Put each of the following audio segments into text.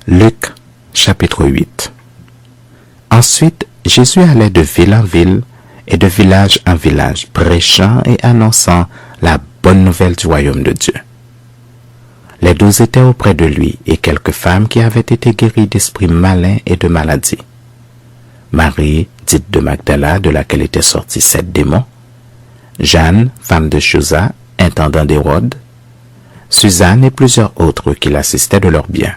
Luc, chapitre 8. Ensuite, Jésus allait de ville en ville et de village en village, prêchant et annonçant la bonne nouvelle du royaume de Dieu. Les 12 étaient auprès de lui et quelques femmes qui avaient été guéries d'esprits malins et de maladies. Marie, dite de Magdala, de laquelle étaient sortis 7 démons, Jeanne, femme de Chuza, intendant d'Hérode, Suzanne et plusieurs autres qui l'assistaient de leurs biens.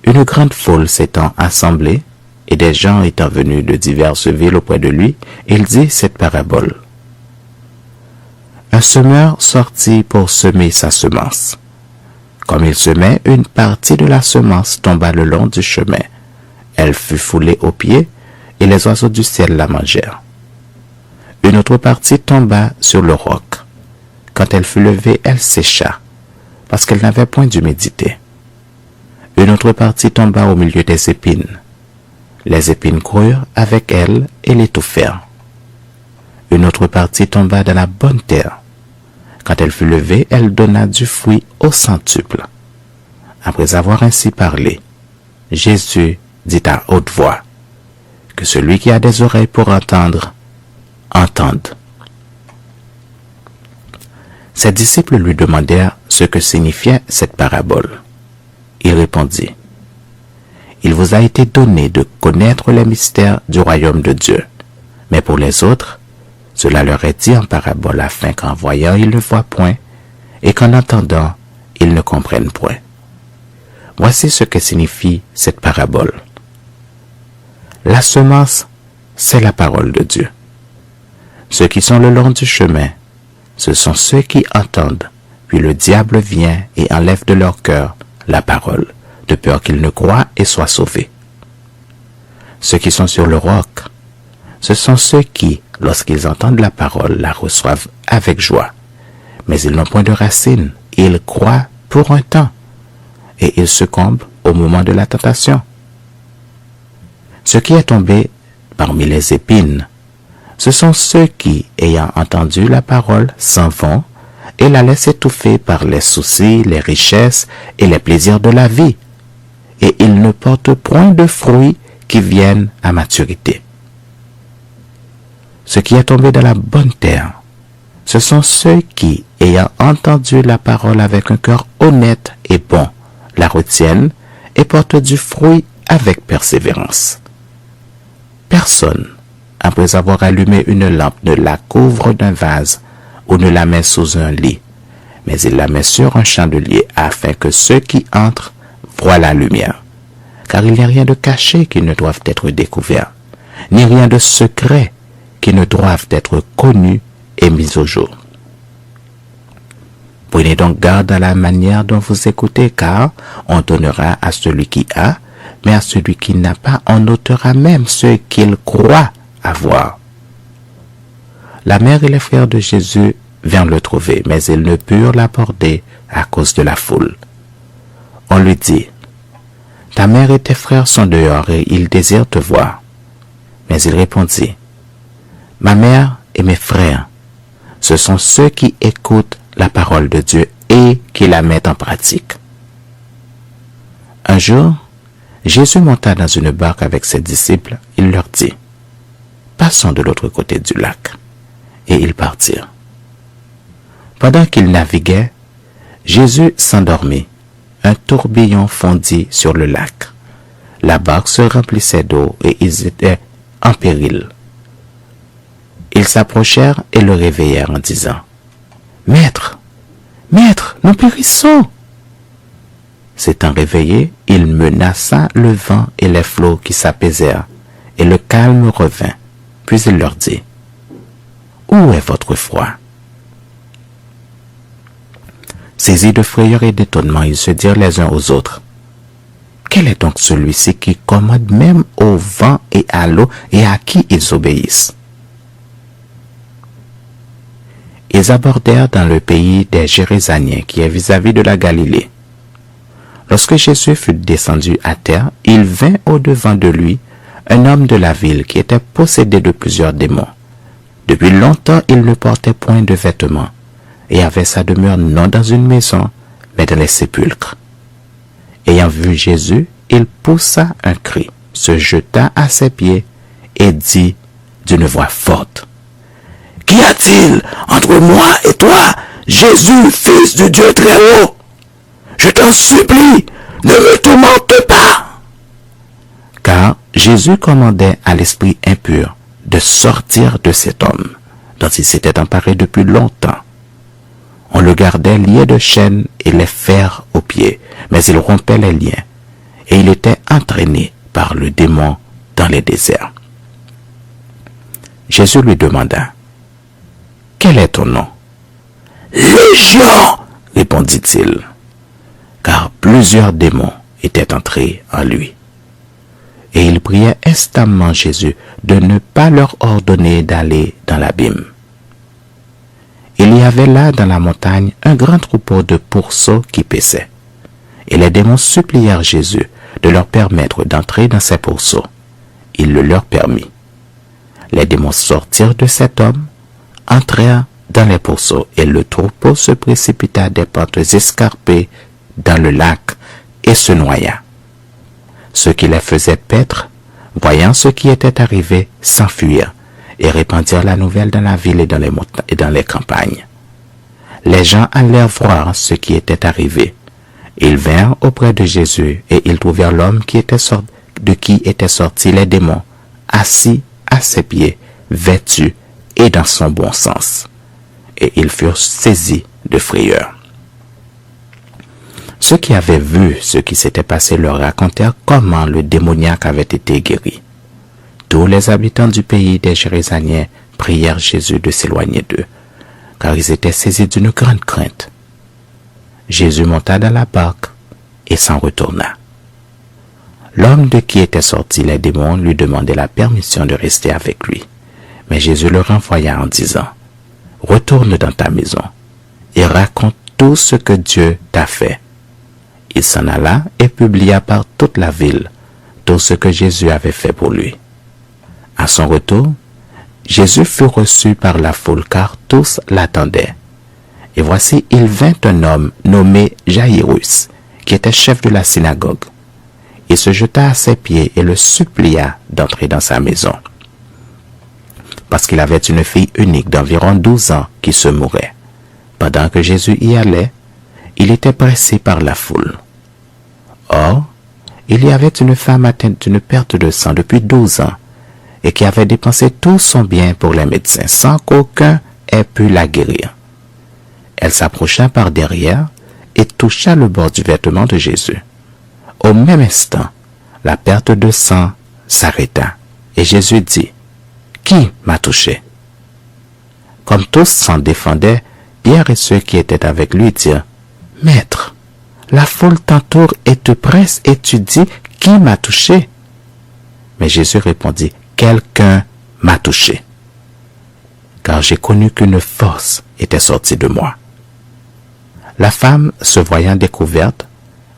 Une grande foule s'étant assemblée, et des gens étant venus de diverses villes auprès de lui, il dit cette parabole. Un semeur sortit pour semer sa semence. Comme il semait, une partie de la semence tomba le long du chemin. Elle fut foulée aux pieds, et les oiseaux du ciel la mangèrent. Une autre partie tomba sur le roc. Quand elle fut levée, elle sécha, parce qu'elle n'avait point d'humidité. Une autre partie tomba au milieu des épines. Les épines crurent avec elle et l'étouffèrent. Une autre partie tomba dans la bonne terre. Quand elle fut levée, elle donna du fruit au centuple. Après avoir ainsi parlé, Jésus dit à haute voix, que celui qui a des oreilles pour entendre, entende. Ses disciples lui demandèrent ce que signifiait cette parabole. Il répondit, « Il vous a été donné de connaître les mystères du royaume de Dieu, mais pour les autres, cela leur est dit en parabole afin qu'en voyant ils ne voient point et qu'en entendant ils ne comprennent point. » Voici ce que signifie cette parabole. La semence, c'est la parole de Dieu. Ceux qui sont le long du chemin, ce sont ceux qui entendent, puis le diable vient et enlève de leur cœur la parole, de peur qu'ils ne croient et soient sauvés. Ceux qui sont sur le roc, ce sont ceux qui, lorsqu'ils entendent la parole, la reçoivent avec joie. Mais ils n'ont point de racines, ils croient pour un temps, et ils succombent au moment de la tentation. Ce qui est tombé parmi les épines, ce sont ceux qui, ayant entendu la parole, s'en vont et la laissent étouffer par les soucis, les richesses et les plaisirs de la vie, et ils ne portent point de fruits qui viennent à maturité. Ce qui est tombé dans la bonne terre, ce sont ceux qui, ayant entendu la parole avec un cœur honnête et bon, la retiennent et portent du fruit avec persévérance. Personne, après avoir allumé une lampe, ne la couvre d'un vase ou ne la met sous un lit, mais il la met sur un chandelier afin que ceux qui entrent voient la lumière. Car il n'y a rien de caché qui ne doive être découvert, ni rien de secret qui ne doivent être connus et mis au jour. Prenez donc garde à la manière dont vous écoutez, car on donnera à celui qui a, mais à celui qui n'a pas, on ôtera même ce qu'il croit avoir. La mère et les frères de Jésus vinrent le trouver, mais ils ne purent l'aborder à cause de la foule. On lui dit, « Ta mère et tes frères sont dehors et ils désirent te voir. » Mais il répondit, « Ma mère et mes frères, ce sont ceux qui écoutent la parole de Dieu et qui la mettent en pratique. » Un jour, Jésus monta dans une barque avec ses disciples. Il leur dit, « Passons de l'autre côté du lac. » Et ils partirent. Pendant qu'ils naviguaient, Jésus s'endormit. Un tourbillon fondit sur le lac. La barque se remplissait d'eau et ils étaient en péril. Ils s'approchèrent et le réveillèrent en disant, « Maître, Maître, nous périssons !» S'étant réveillé, il menaça le vent et les flots qui s'apaisèrent, et le calme revint. Puis il leur dit, « Où est votre foi ?» Saisis de frayeur et d'étonnement, ils se dirent les uns aux autres, « Quel est donc celui-ci qui commande même au vent et à l'eau et à qui ils obéissent ?» Ils abordèrent dans le pays des Gérésanéens qui est vis-à-vis de la Galilée. Lorsque Jésus fut descendu à terre, il vint au-devant de lui un homme de la ville qui était possédé de plusieurs démons. Depuis longtemps, il ne portait point de vêtements et avait sa demeure non dans une maison, mais dans les sépulcres. Ayant Ayant vu Jésus, il poussa un cri, se jeta à ses pieds et dit d'une voix forte, « Qu'y a-t-il entre moi et toi, Jésus, fils du Dieu très haut? Je t'en supplie, ne me tourmente pas. » Car Jésus commandait à l'esprit impur de sortir de cet homme, dont il s'était emparé depuis longtemps. On le gardait lié de chaînes et les fers aux pieds, mais il rompait les liens, et il était entraîné par le démon dans les déserts. Jésus lui demanda, « Quel est ton nom? »« Légion, répondit-il, car plusieurs démons étaient entrés en lui. Et il priait instamment Jésus de ne pas leur ordonner d'aller dans l'abîme. Il y avait là dans la montagne un grand troupeau de pourceaux qui paissaient. Et les démons supplièrent Jésus de leur permettre d'entrer dans ces pourceaux. Il le leur permit. Les démons sortirent de cet homme, entrèrent dans les pourceaux, et le troupeau se précipita des pentes escarpées dans le lac et se noya. Ceux qui les faisaient paître, voyant ce qui était arrivé, s'enfuirent et répandirent la nouvelle dans la ville et dans les montagnes et dans les campagnes. Les gens allèrent voir ce qui était arrivé. Ils vinrent auprès de Jésus et ils trouvèrent l'homme de qui étaient sortis les démons, assis à ses pieds, vêtu et dans son bon sens. Et ils furent saisis de frayeur. Ceux qui avaient vu ce qui s'était passé leur racontèrent comment le démoniaque avait été guéri. Tous les habitants du pays des Géraséniens prièrent Jésus de s'éloigner d'eux, car ils étaient saisis d'une grande crainte. Jésus monta dans la barque et s'en retourna. L'homme de qui étaient sortis les démons lui demandait la permission de rester avec lui. Mais Jésus le renvoya en disant, « Retourne dans ta maison et raconte tout ce que Dieu t'a fait. » Il s'en alla et publia par toute la ville tout ce que Jésus avait fait pour lui. À son retour, Jésus fut reçu par la foule car tous l'attendaient. Et voici, il vint un homme nommé Jaïrus, qui était chef de la synagogue. Il se jeta à ses pieds et le supplia d'entrer dans sa maison, parce qu'il avait une fille unique d'environ 12 ans qui se mourait. Pendant que Jésus y allait, il était pressé par la foule. Or, il y avait une femme atteinte d'une perte de sang depuis 12 ans et qui avait dépensé tout son bien pour les médecins sans qu'aucun ait pu la guérir. Elle s'approcha par derrière et toucha le bord du vêtement de Jésus. Au même instant, la perte de sang s'arrêta et Jésus dit, « Qui m'a touché ?» Comme tous s'en défendaient, Pierre et ceux qui étaient avec lui dirent, « Maître, la foule t'entoure et te presse et tu dis, « Qui m'a touché ?» Mais Jésus répondit, « Quelqu'un m'a touché, car j'ai connu qu'une force était sortie de moi. » La femme, se voyant découverte,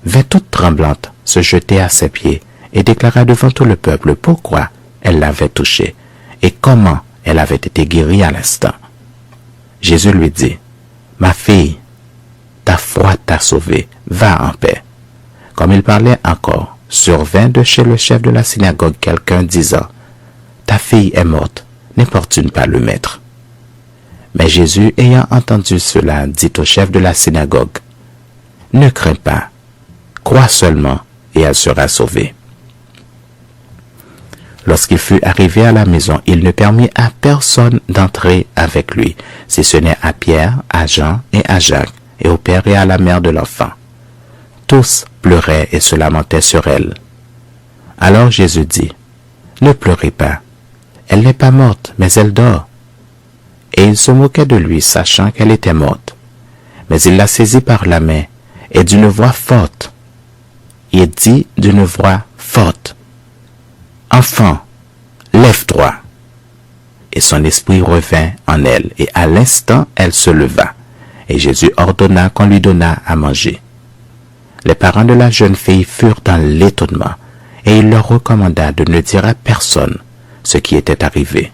vint toute tremblante se jeter à ses pieds et déclara devant tout le peuple pourquoi elle l'avait touché et comment elle avait été guérie à l'instant. Jésus lui dit, « Ma fille, ta foi t'a sauvée, va en paix. » Comme il parlait encore, survint de chez le chef de la synagogue quelqu'un disant, « Ta fille est morte, n'importune pas le maître. » Mais Jésus, ayant entendu cela, dit au chef de la synagogue, « Ne crains pas, crois seulement et elle sera sauvée. » Lorsqu'il fut arrivé à la maison, il ne permit à personne d'entrer avec lui, si ce n'est à Pierre, à Jean et à Jacques, et au père et à la mère de l'enfant. Tous pleuraient et se lamentaient sur elle. Alors Jésus dit, « Ne pleurez pas, elle n'est pas morte, mais elle dort. » Et il se moquait de lui, sachant qu'elle était morte. Mais il la saisit par la main, et d'une voix forte, il dit d'une voix forte, « Enfant, lève-toi. » Et son esprit revint en elle, et à l'instant elle se leva. Et Jésus ordonna qu'on lui donnât à manger. Les parents de la jeune fille furent dans l'étonnement, et il leur recommanda de ne dire à personne ce qui était arrivé.